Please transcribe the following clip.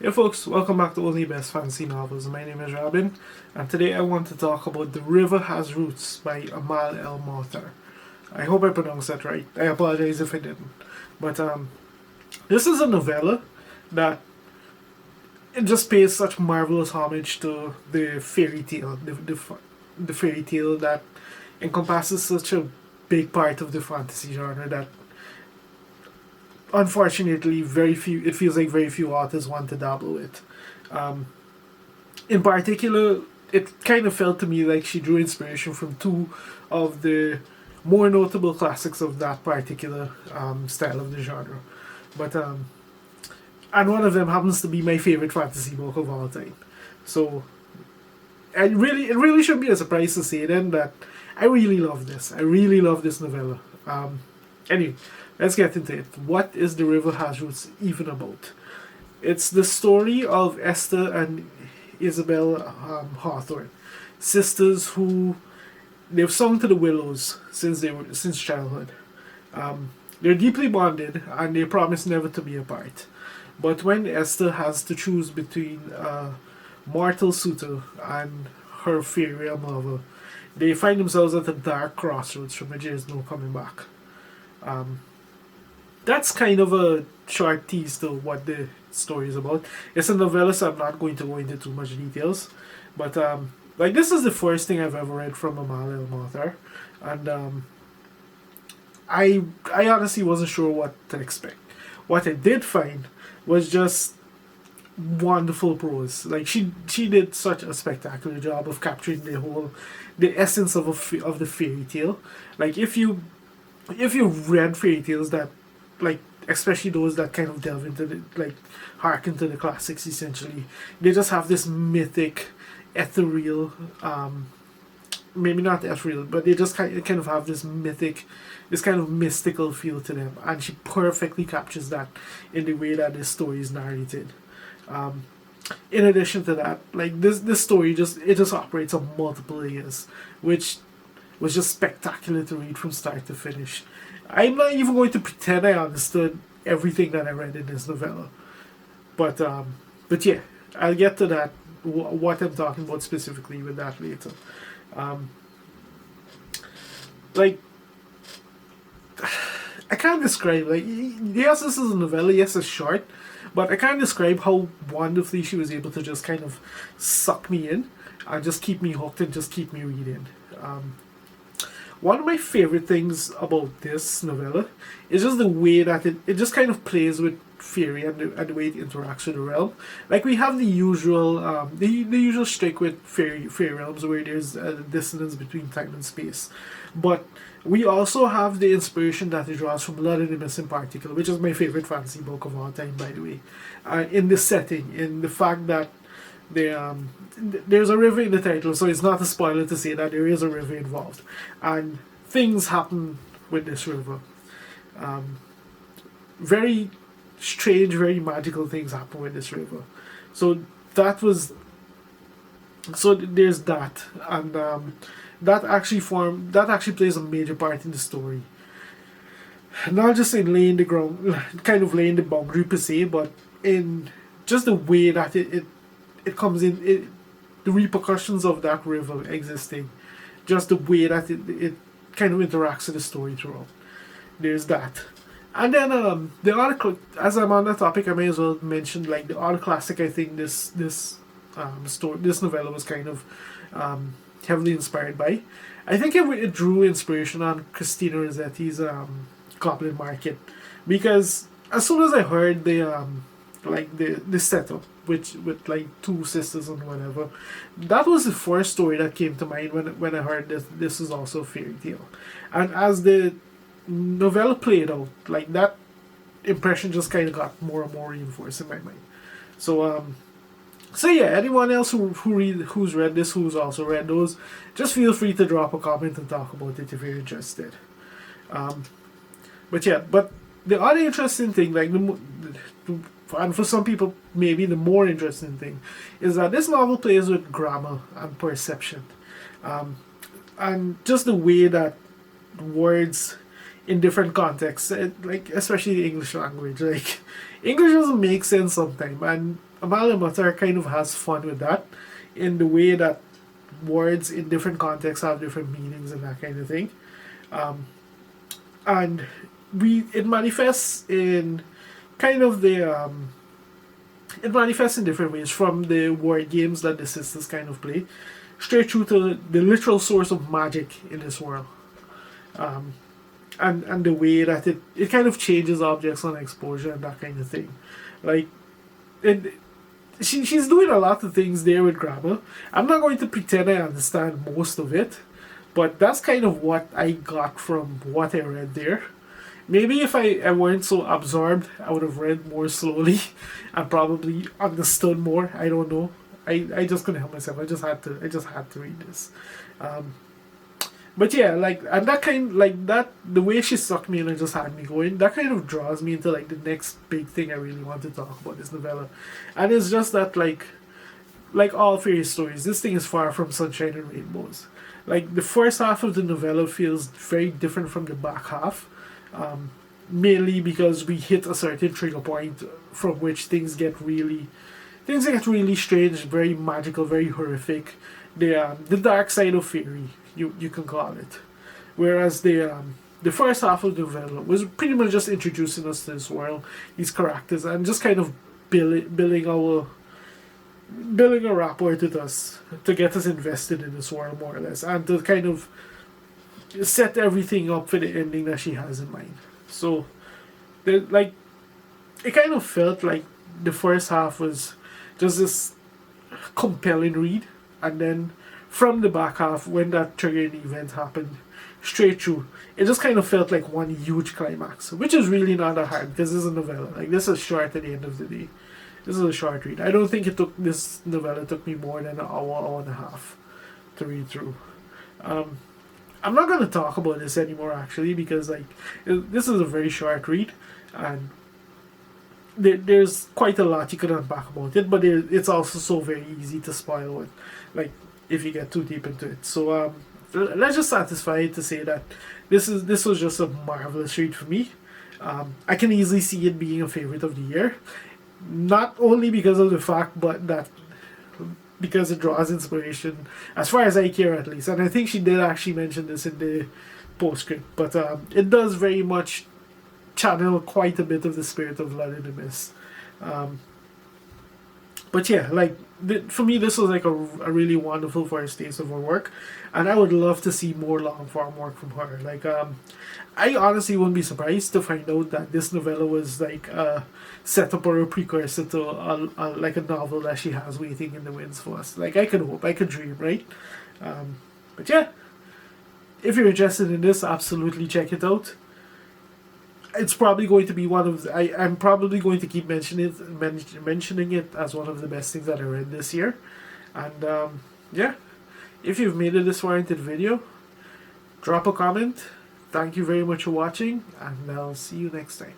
Hey folks, welcome back to Only Best Fantasy Novels. My name is Robin, and today I want to talk about The River Has Roots by Amal El-Mohtar. I hope I pronounced that right. I apologize if I didn't. But this is a novella that it just pays such marvelous homage to the fairy tale, the fairy tale that encompasses such a big part of the fantasy genre that unfortunately it feels like very few authors want to dabble with. Um, in particular, it kind of felt to me like she drew inspiration from two of the more notable classics of that particular style of the genre. But and one of them happens to be my favorite fantasy book of all time. So it really shouldn't be a surprise to say then that I really love this. I really love this novella. Anyway, let's get into it. What is The River Has Roots even about? It's the story of Esther and Isabel Hawthorne, sisters who they've sung to the willows since childhood. They're deeply bonded and they promise never to be apart. But when Esther has to choose between a mortal suitor and her fairy realm lover, they find themselves at a dark crossroads from which there is no coming back. Um, that's kind of a short tease to what the story is about. It's a novella, so I'm not going to go into too much details. But like this is the first thing I've ever read from Amal El-Mohtar, and I honestly wasn't sure what to expect. What I did find was just wonderful prose. Like she did such a spectacular job of capturing the essence of of the fairy tale. Like if you read fairy tales that like especially those that kind of delve into the like harken to the classics essentially, they just have this mythic, ethereal, maybe not ethereal, but they just kind of have this mythic, this kind of mystical feel to them, and she perfectly captures that in the way that this story is narrated. Um, in addition to that, like this story just operates on multiple layers, which was just spectacular to read from start to finish. I'm not even going to pretend I understood everything that I read in this novella, but yeah, I'll get to that. What I'm talking about specifically with that later. Um, like I can't describe like yes, this is a novella. Yes, it's short, but I can't describe how wonderfully she was able to just kind of suck me in and just keep me hooked and just keep me reading. Um, One of my favorite things about this novella is just the way that it just kind of plays with fairy and the way it interacts with the realm. Like we have the usual the usual shtick with fairy realms where there's a dissonance between time and space, but we also have the inspiration that it draws from Anonymous in particular, which is my favorite fantasy book of all time, by the way. In the setting, in the fact that there's a river in the title, so it's not a spoiler to say that there is a river involved, and things happen with this river. Um, Very strange, very magical things happen with this river. So that was there's that, and that actually plays a major part in the story. Not just in laying the ground, kind of laying the boundary per se, but in just the way that it comes in, the repercussions of that river existing, just the way that it kind of interacts with the story throughout. There's that. And then the other, as I'm on the topic, I may as well mention like the other classic. I think this novella was kind of heavily inspired by. I think it drew inspiration on Christina Rossetti's Goblin Market, because as soon as I heard the setup with like two sisters and whatever, that was the first story that came to mind when I heard this is also a fairy tale, and as the novella played out, like that impression just kind of got more and more reinforced in my mind. So so yeah, anyone else who's read this, who's also read those, just feel free to drop a comment and talk about it if you're interested. Um, but yeah, but the other interesting thing, and for some people maybe the more interesting thing, is that this novel plays with grammar and perception, um, and just the way that words in different contexts, like especially the English language, like English doesn't make sense sometimes, and Amal El-Mohtar kind of has fun with that, in the way that words in different contexts have different meanings and that kind of thing. Um, and it manifests in kind of it manifests in different ways, from the word games that the sisters kind of play straight through to the literal source of magic in this world. Um, and the way that it kind of changes objects on exposure and that kind of thing. Like, it, she's doing a lot of things there with grammar. I'm not going to pretend I understand most of it, but that's kind of what I got from what I read there. Maybe if I weren't so absorbed, I would have read more slowly and probably understood more. I don't know. I just couldn't help myself. I just had to read this. But yeah, like, and that kind, like that, the way she sucked me in and just had me going, that kind of draws me into like the next big thing I really want to talk about this novella. And it's just that, like all fairy stories, this thing is far from sunshine and rainbows. Like, the first half of the novella feels very different from the back half, mainly because we hit a certain trigger point from which things get really strange, very magical, very horrific. The dark side of fairy, you can call it. Whereas the first half of the novella was pretty much just introducing us to this world, these characters, and just kind of building a rapport with us to get us invested in this world, more or less, and to kind of set everything up for the ending that she has in mind. So, like, it kind of felt like the first half was just this compelling read, and then from the back half, when that triggering event happened, straight through, it just kind of felt like one huge climax, which is really not that hard because this is a novella. Like, this is short at the end of the day. This is a short read. I don't think this novella took me more than an hour and a half to read through. I'm not going to talk about this anymore, actually, because like this is a very short read, and there's quite a lot you could unpack about it, but it's also so very easy to spoil it, like, if you get too deep into it. So let's just satisfy it to say that this was just a marvelous read for me. I can easily see it being a favorite of the year, not only because of the fact, but that because it draws inspiration, as far as I care at least. And I think she did actually mention this in the postscript, but it does very much channel quite a bit of the spirit of Blood in the Mist. But yeah, like, for me, this was like a really wonderful first taste of her work, and I would love to see more long form work from her. Like, I honestly wouldn't be surprised to find out that this novella was like a setup or a precursor to like a novel that she has waiting in the wings for us. Like, I could hope, I could dream, right? But yeah, if you're interested in this, absolutely check it out. It's probably going to be one of I'm probably going to keep mentioning it as one of the best things that I read this year. And yeah, if you've made it this far into the video, drop a comment. Thank you very much for watching, and I'll see you next time.